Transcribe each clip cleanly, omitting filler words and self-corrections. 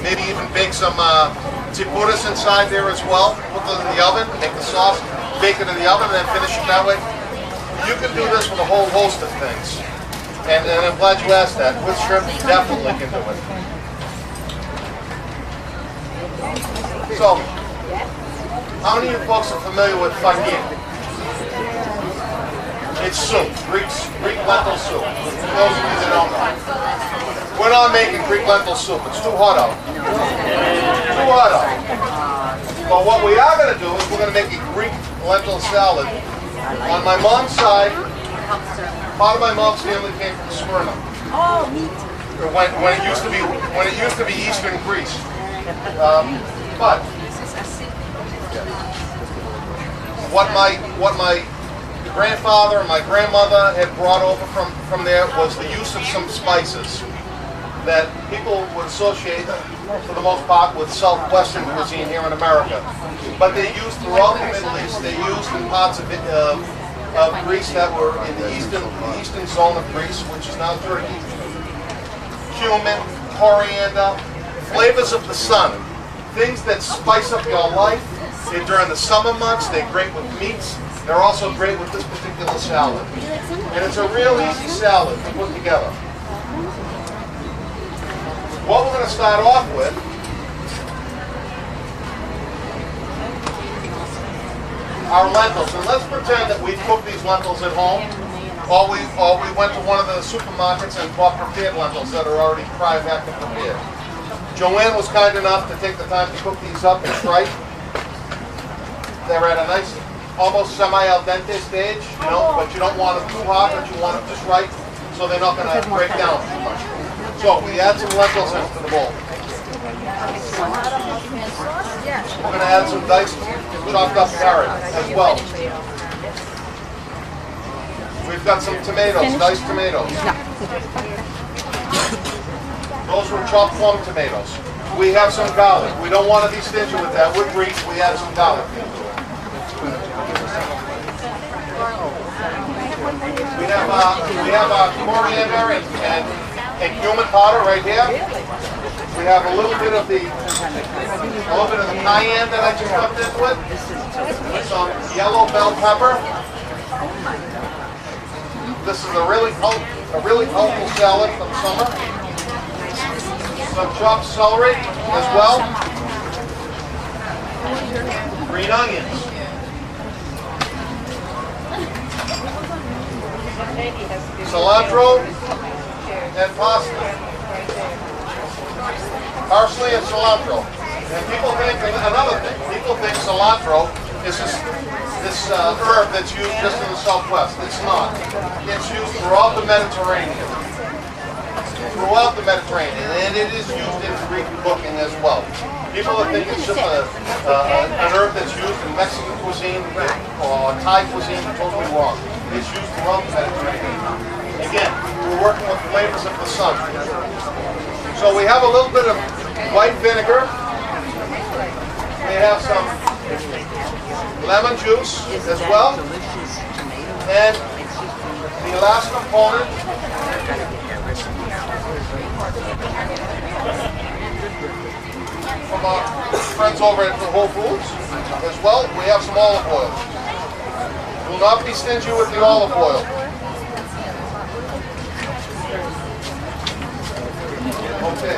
Maybe even bake some tipuras inside there as well. Put them in the oven, make the sauce, bake it in the oven, and then finish it that way. You can do this with a whole host of things. And I'm glad you asked that. With shrimp, you definitely can do it. So, how many of you folks are familiar with fagin? It's soup, Greek lentil soup. For those of you that don't know. We're not making Greek lentil soup. It's too hot out. Too hot out. But what we are going to do is we're going to make a Greek lentil salad. On my mom's side, part of my mom's family came from Smyrna. Oh, neat. When it used to be Eastern Greece. But what my grandfather and my grandmother had brought over from there was the use of some spices that people would associate, for the most part, with southwestern cuisine here in America. But they used throughout the Middle East. They used in parts of Greece that were in the eastern zone of Greece, which is now Turkey. Cumin, coriander, flavors of the sun, things that spice up your life. During the summer months, they're great with meats. They're also great with this particular salad. And it's a real easy salad to put together. What we're going to start off with are lentils. And let's pretend that we cook these lentils at home, or we went to one of the supermarkets and bought prepared lentils that are already fried back and prepared. Joanne was kind enough to take the time to cook these up and tripe. They're at a nice, almost semi-al dente stage, you know, but you don't want them too hot, but you want them just right, so they're not going to break down too much. So we add some lentils into the bowl. We're going to add some diced, chopped up carrot as well. We've got some tomatoes, diced tomatoes. Those were chopped plum tomatoes. We have some garlic. We don't want to be stingy with that. We're Greek. We add some garlic. We have coriander and cumin powder right here. We have a little bit of the cayenne that I just dumped into it. Some yellow bell pepper. This is a really colorful salad for the summer. Some chopped celery as well. Green onions. Cilantro and parsley and cilantro. And people think, another thing, people think cilantro is this herb that's used just in the Southwest. It's not. It's used throughout the Mediterranean. And it is used in Greek cooking as well. People that think it's just an herb that's used in Mexican cuisine or Thai cuisine are totally wrong. It's used throughout the Mediterranean. Again, we're working with flavors of the sun. So we have a little bit of white vinegar. We have some lemon juice as well. And the last component from our friends over at the Whole Foods as well, we have some olive oil. Will not be stingy with the olive oil. Okay.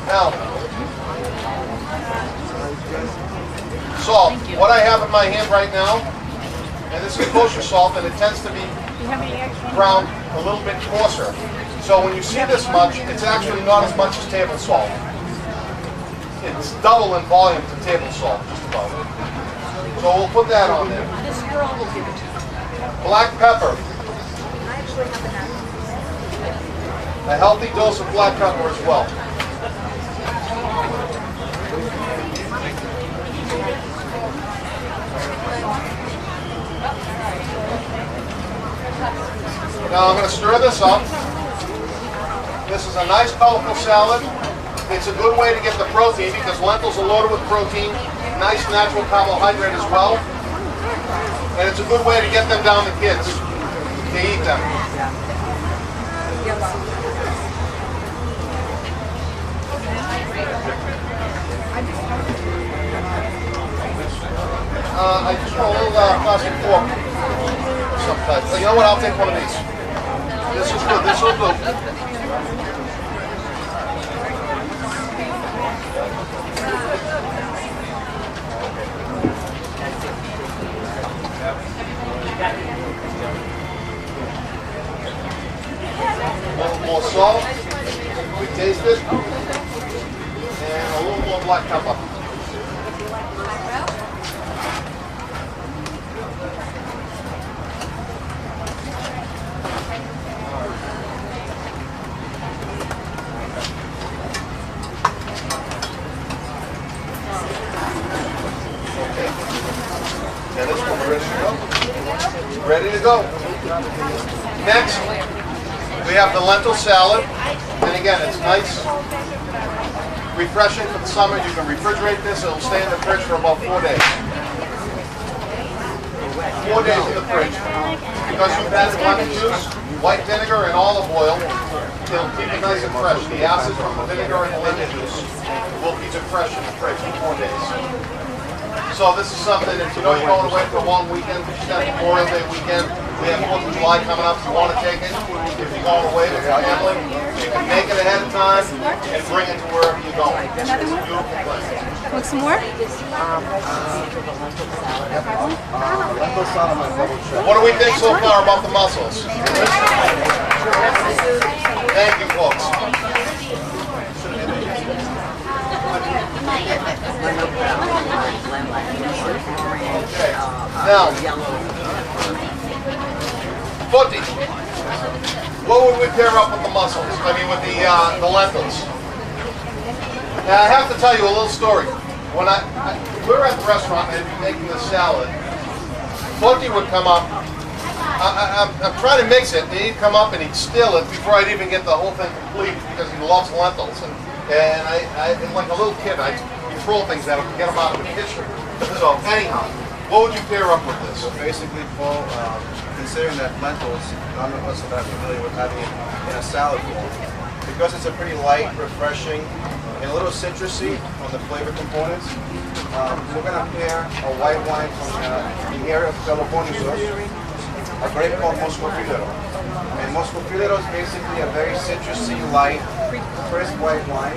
Now, salt. What I have in my hand right now, and this is kosher salt, and it tends to be ground a little bit coarser. So when you see this much, it's actually not as much as table salt. It's double in volume to table salt, just about. So we'll put that on there. Black pepper. A healthy dose of black pepper as well. Now I'm going to stir this up. This is a nice colorful salad. It's a good way to get the protein because lentils are loaded with protein, nice natural carbohydrate as well. And it's a good way to get them down to kids to eat them. You know what? I'll take one of these. This is good. This will do. A little more salt. We taste it. And a little more black pepper. And this one, ready to go? Ready to go. Next, we have the lentil salad. And again, it's nice, refreshing for the summer. You can refrigerate this. It'll stay in the fridge for about 4 days. 4 days in the fridge. Because you've added lemon juice, white vinegar, and olive oil, it'll keep it nice and fresh. The acid from the vinegar and the lemon juice will keep it fresh in the fridge for 4 days. So this is something, if you know you're going away for a long weekend, you've got Memorial Day weekend, we have 4th of July coming up, if you want to take it, if you're going away with your family, you can make it ahead of time and bring it to wherever you're going. It's a beautiful place. Want some more? What do we think so far about the mussels? Thank you, folks. Okay. Now, Footy, what would we pair up with the mussels? I mean, with the lentils. Now, I have to tell you a little story. When we were at the restaurant and I'd be making the salad, Footy would come up. I'm trying to mix it, and he'd come up and he'd steal it before I'd even get the whole thing complete because he loves lentils. And I like a little kid, I'd throw things at him to get him out of the kitchen. So anyhow, what would you pair up with this? So basically, Paul, considering that lentils, none of us are that familiar with having it in a salad bowl, because it's a pretty light, refreshing, and a little citrusy on the flavor components, we're going to pair a white wine from the area of California sauce, a grape called Moscofilero. And Moscofilero is basically a very citrusy, light, crisp white wine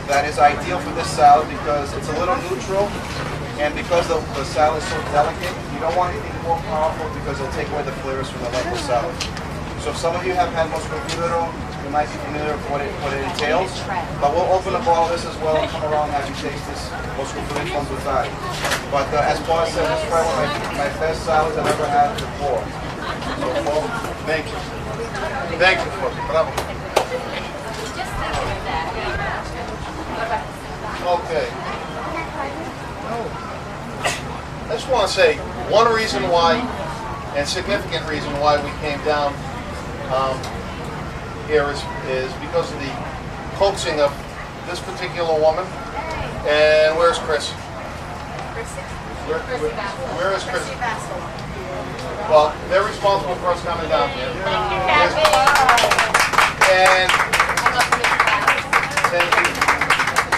that is ideal for this salad because it's a little neutral, and because the salad is so delicate, you don't want anything more powerful because it'll take away the flavors from the lentil salad. So if some of you have had Moscofilero, you might be familiar with what it entails, but we'll open up all of this as well and come around and have you taste this Moscofilero from Butari. But as Paul said, this is probably one of my best salads I've ever had before. So Paul, thank you. Thank you, Footy. Bravo. Okay. I just want to say one reason why, and significant reason why we came down here is because of the coaxing of this particular woman. And where's Chris? Where is Chris? Well, they're responsible for us coming down here. And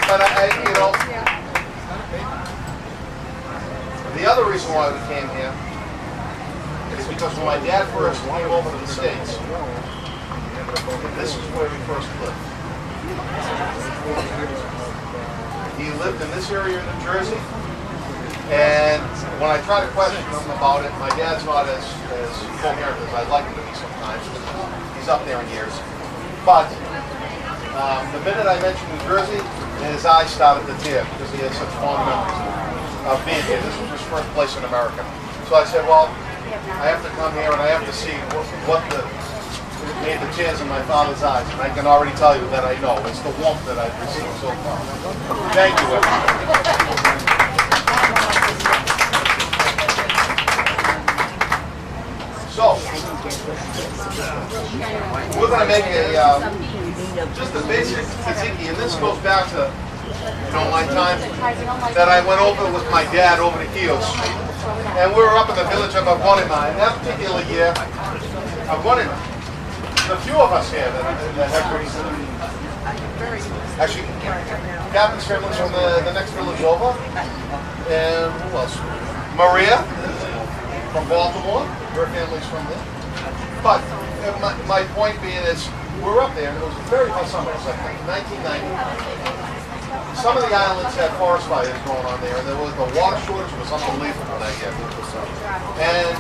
but you know, the other reason why we came here is because when my dad first came over to the States, this is where we first lived. He lived in this area of New Jersey, and when I try to question him about it, my dad's not as coherent as I'd like him to be sometimes, because he's up there in years. But the minute I mentioned New Jersey, his eyes started to tear because he had such fond memories of being here. This was his first place in America. So I said, well, I have to come here and I have to see what made the tears in my father's eyes. And I can already tell you that I know. It's the warmth that I've received so far. Thank you, everyone. So, we're going to make just a basic tzatziki, and this goes back to, my time that I went over with my dad over to Kios. And we were up in the village of Agonima, and that particular year, Agonima, the few of us here that have recently, actually, Captain's family's from the next village over, and who else? Maria from Baltimore, her family's from there. But my point being is, we're up there, and it was a very hot summer. It was like 1990. Some of the islands had forest fires going on there, and the water shortage was unbelievable that year. And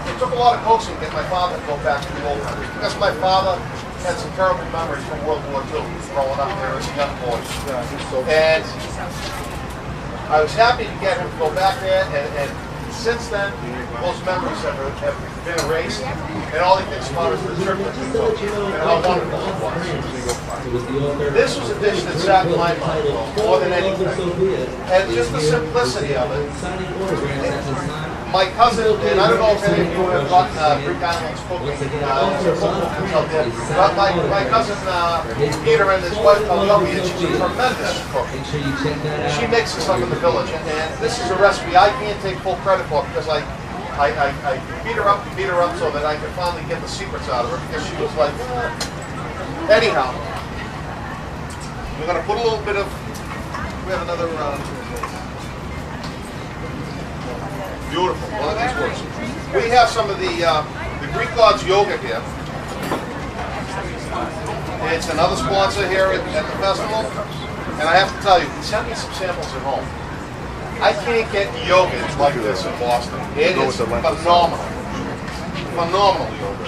it took a lot of coaxing to get my father to go back to the old country, because my father had some terrible memories from World War II, growing up there as a young boy. And I was happy to get him to go back there, and since then, those memories have been erased, and all he thinks about is the trip that we took, and how wonderful it was. This was a dish that sat in my mind more than anything, and just the simplicity of it. My cousin, and I don't know if any of you have gotten Greek Islands cooking, out there, but my cousin Peter and his wife Delios, she's a tremendous cook. She makes this up in the village, and this is a recipe I can't take full credit for, because I beat her up so that I could finally get the secrets out of her, because she was like, anyhow, we're going to put a little bit of, we have another, beautiful, one of these works. We have some of the Greek gods yoga here. It's another sponsor here at the festival, and I have to tell you, he sent me some samples at home. I can't get yogurt like this in Boston. It is phenomenal. Phenomenal yogurt.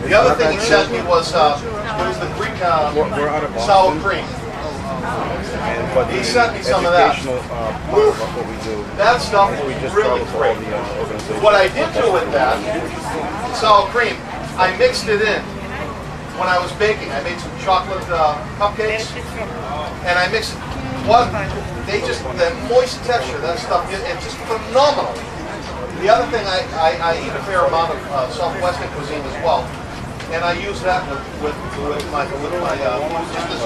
The other thing he sent me was the Greek sour cream. He sent me some of that. That stuff was really great. What I did do with that sour cream, I mixed it in when I was baking. I made some chocolate cupcakes, and I mixed it. The moist texture, that stuff, it's just phenomenal. The other thing, I eat a fair amount of Southwestern cuisine as well, and I use that with my just this